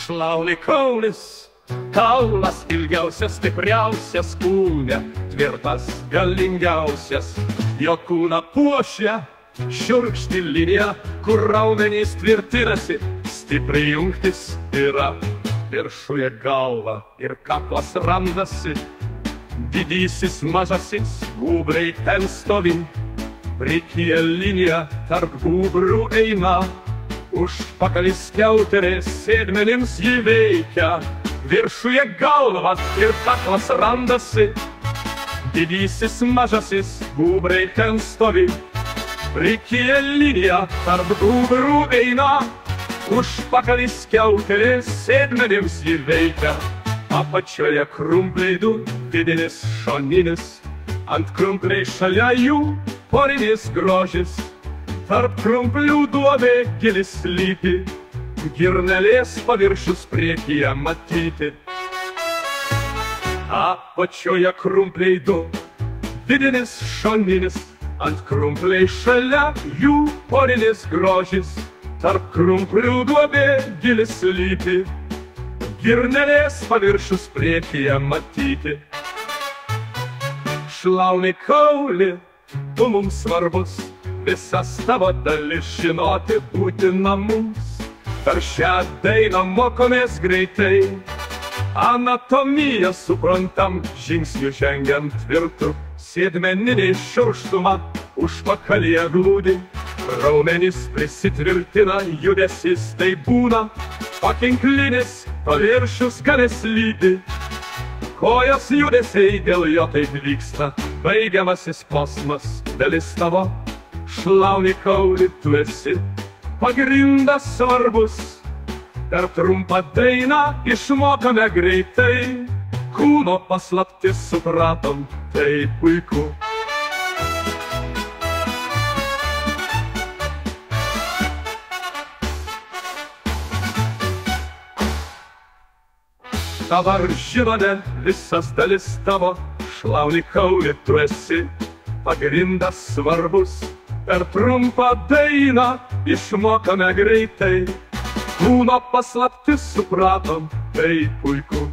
Šlauni kaulis, kaulas ilgiausias, stipriausias kūne, tvirtas, galingiausias. Jo kūną puošia šiurkšti linija, kur raumenys tvirtinasi, stipriai jungtis yra. Viršuje galva ir kaklas randasi, didysis mažasis gūbriai ten stovi. Priekyje linija tarp gūbrių eina, užpakalis skiauterės sėdmenims jį veikia. Viršuje galva ir kaklas randasi, didysis mažasis gūbriai ten stovi. Priekyje linija tarp gūbrių eina, užpakalis skiauterės sėdmenims jį veikia. Apačioje krumpliai du, didelis šoninis, ant krumpliai šalia jų porinis grožis. Tarp krumplių duobė gili slypi, girnelės paviršius priekyje matyti. Apačioje krumpliai du, didelis šoninis, ant krumpliai šalia jų porinis grožis. Tarp krumplių duobė gili slypi, girnelės paviršius priekyje matyti. Šlauni kauli, tu mums svarbus, visas tavo dalis žinoti būtina mums. Per šią dainą mokomės greitai, anatomiją suprantam, žingsnių žengiant tvirtu. Sėdmeninį šiurkštumą užpakalyje glūdi, raumenys prisitvirtina, judesys tai būna, pakinklinis paviršius galės lydi. Kojos judesiai dėl jo taip vyksta, baigiamasis posmas dalis tavo. Šlauni kauli, tu esi pagrindas svarbus, per trumpą dainą išmokame greitai. Kūno paslaptis supratom, tai puiku. Dabar žinome visas dalis tavo, šlauni kauli, tu esi pagrindas svarbus, per trumpą dainą išmokame greitai. Kūno paslaptis supratom, tai puiku.